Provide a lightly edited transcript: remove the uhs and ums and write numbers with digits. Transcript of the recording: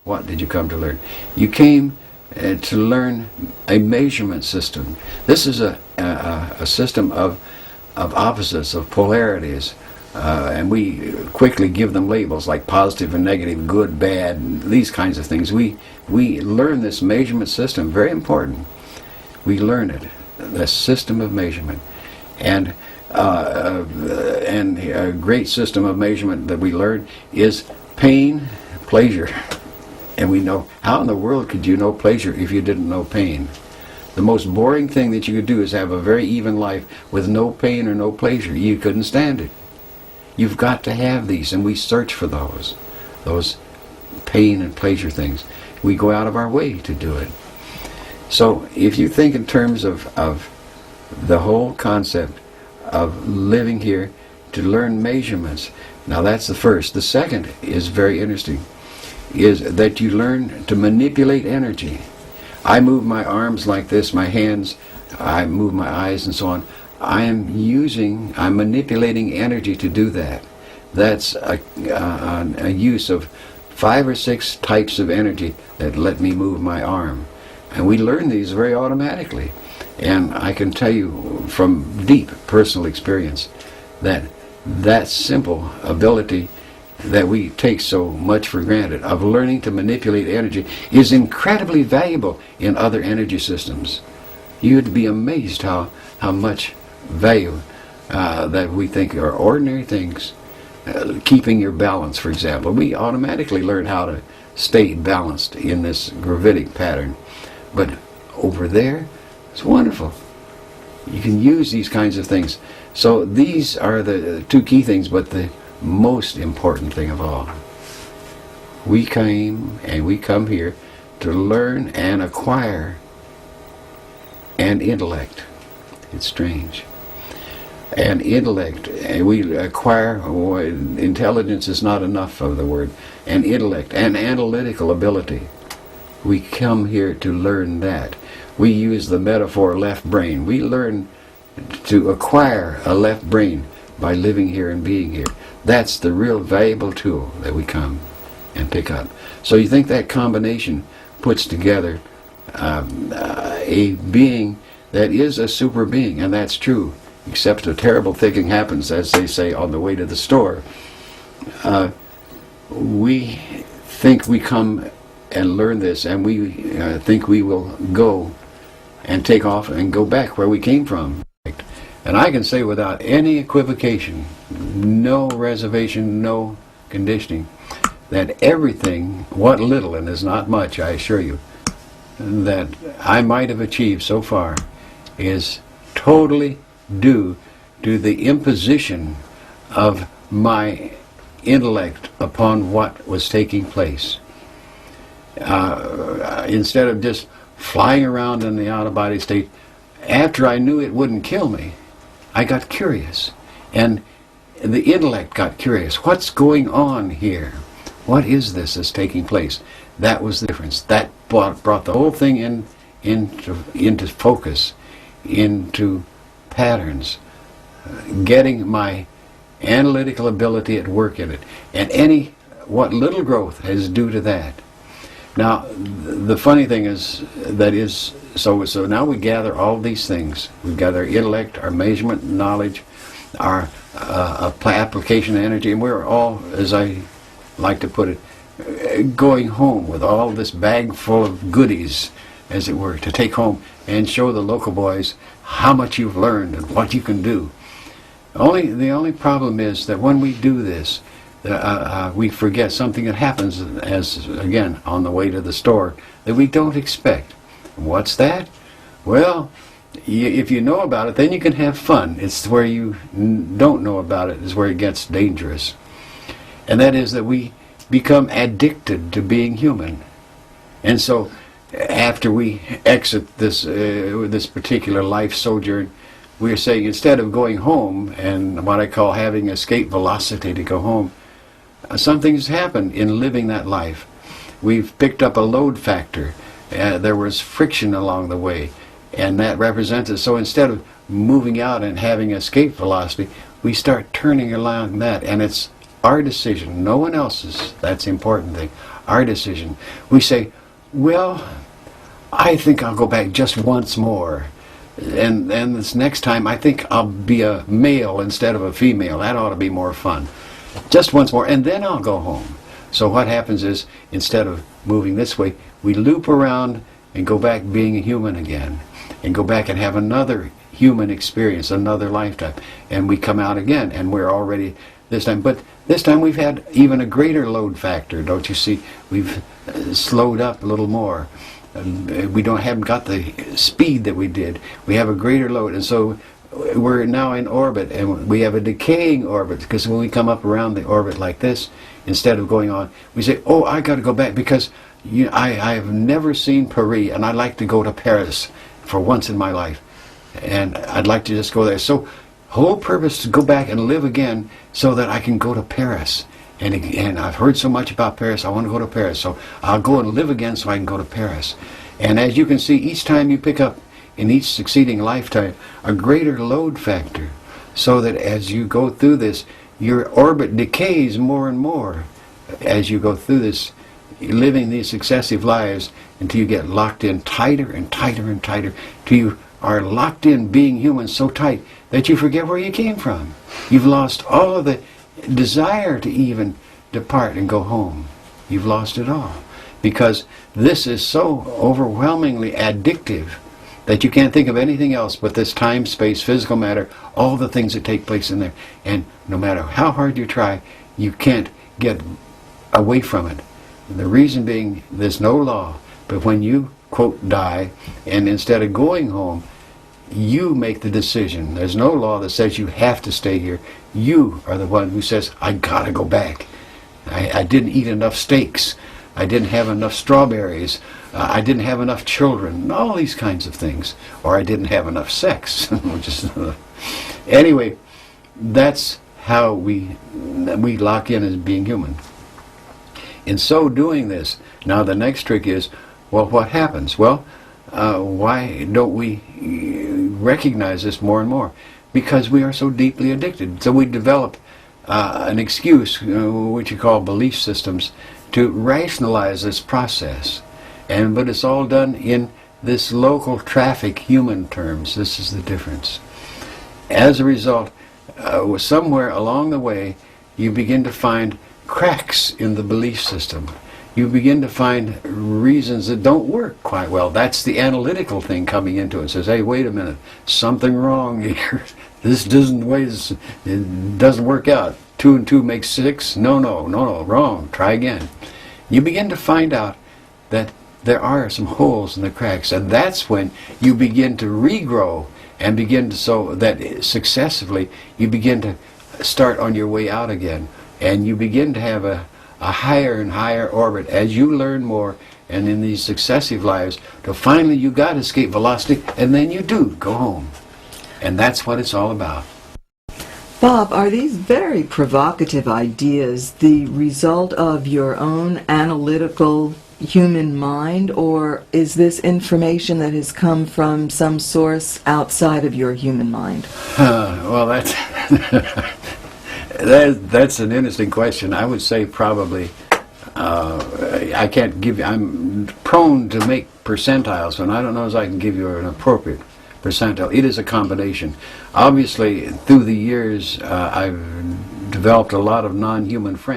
What did you come to learn? You came to learn a measurement system. This is a system of opposites, of polarities, and we quickly give them labels like positive and negative, good, bad, and these kinds of things. We learn this measurement system, very important. We learn it, the system of measurement, and a great system of measurement that we learn is pain, pleasure. And we know, how in the world could you know pleasure if you didn't know pain? The most boring thing that you could do is have a very even life with no pain or no pleasure. You couldn't stand it. You've got to have these, and we search for those pain and pleasure things. We go out of our way to do it. So if you think in terms of the whole concept of living here to learn measurements, now that's the first. The second is very interesting, is that you learn to manipulate energy. I move my arms like this, my hands, I move my eyes and so on. I'm manipulating energy to do that. That's a use of 5 or 6 types of energy that let me move my arm. And we learn these very automatically. And I can tell you from deep personal experience that simple ability that we take so much for granted of learning to manipulate energy is incredibly valuable in other energy systems. You'd be amazed how much value that we think are ordinary things. Keeping your balance, for example. We automatically learn how to stay balanced in this gravitic pattern. But over there, it's wonderful. You can use these kinds of things. So these are the 2 key things, but the most important thing of all. We come here to learn and acquire an intellect. It's strange. An intellect. We acquire, intelligence is not enough of the word. An intellect, an analytical ability. We come here to learn that. We use the metaphor left brain. We learn to acquire a left brain by living here and being here. That's the real valuable tool that we come and pick up. So you think that combination puts together a being that is a super being, and that's true, except a terrible thing happens, as they say, on the way to the store. We think we come and learn this, and we think we will go and take off and go back where we came from. And I can say without any equivocation, no reservation, no conditioning, that everything, what little, and is not much, I assure you, that I might have achieved so far is totally due to the imposition of my intellect upon what was taking place. Instead of just flying around in the out-of-body state, after I knew it wouldn't kill me, I got curious. And the intellect got curious. What's going on here? What is this that's taking place? That was the difference. That brought the whole thing into focus, into patterns, getting my analytical ability at work in it. And what little growth is due to that. Now, the funny thing is, so now we gather all these things. We gather our intellect, our measurement knowledge, our application energy, and we're all, as I like to put it, going home with all this bag full of goodies, as it were, to take home and show the local boys how much you've learned and what you can do. The only problem is that when we do this, we forget something that happens, as again on the way to the store, that we don't expect. What's that? Well, if you know about it, then you can have fun. It's where you don't know about it is where it gets dangerous. And that is that we become addicted to being human. And so after we exit this particular life sojourn, we're saying instead of going home and what I call having escape velocity to go home, something's happened in living that life. We've picked up a load factor. There was friction along the way, and that represents it. So instead of moving out and having escape velocity, we start turning along that, and it's our decision, no one else's. That's the important thing. Our decision. We say, well, I think I'll go back just once more. And this next time, I think I'll be a male instead of a female. That ought to be more fun. Just once more, and then I'll go home. So what happens is, instead of moving this way, we loop around and go back being a human again. And go back and have another human experience, another lifetime. And we come out again, and we're already this time. But this time we've had even a greater load factor, don't you see? We've slowed up a little more. We haven't got the speed that we did. We have a greater load, and so we're now in orbit, and we have a decaying orbit, because when we come up around the orbit like this, instead of going on, we say, oh, I got to go back, because I have never seen Paris, and I'd like to go to Paris for once in my life, and I'd like to just go there. So whole purpose to go back and live again so that I can go to Paris. And I've heard so much about Paris, I want to go to Paris. So I'll go and live again so I can go to Paris. And as you can see, each time you pick up, in each succeeding lifetime, a greater load factor. So that as you go through this, your orbit decays more and more as you go through this, living these successive lives, until you get locked in tighter and tighter and tighter, till you are locked in being human so tight that you forget where you came from. You've lost all of the desire to even depart and go home. You've lost it all, because this is so overwhelmingly addictive that you can't think of anything else but this time, space, physical matter, all the things that take place in there. And no matter how hard you try, you can't get away from it. And the reason being, there's no law, but when you, quote, die, and instead of going home, you make the decision. There's no law that says you have to stay here. You are the one who says, I gotta go back. I didn't eat enough steaks. I didn't have enough strawberries. I didn't have enough children. All these kinds of things. Or I didn't have enough sex. Anyway, that's how we lock in as being human. In so doing this, now the next trick is, well, what happens? Well, why don't we recognize this more and more? Because we are so deeply addicted. So we develop an excuse, which you call belief systems, to rationalize this process. But it's all done in this local traffic human terms. This is the difference. As a result, somewhere along the way, you begin to find cracks in the belief system. You begin to find reasons that don't work quite well. That's the analytical thing coming into it. It says, hey, wait a minute, something wrong here. This doesn't work out. 2 and 2 makes 6. No, wrong. Try again. You begin to find out that there are some holes in the cracks, and that's when you begin to regrow and begin to, so that successively you begin to start on your way out again, and you begin to have a higher and higher orbit as you learn more, and in these successive lives, till finally you got escape velocity, and then you do go home. And that's what it's all about. Bob, are these very provocative ideas the result of your own analytical human mind, or is this information that has come from some source outside of your human mind? Well, that's an interesting question. I would say probably, I can't give you, I'm prone to make percentiles, and I don't know if I can give you an appropriate percentile. It is a combination. Obviously, through the years, I've developed a lot of non-human friends.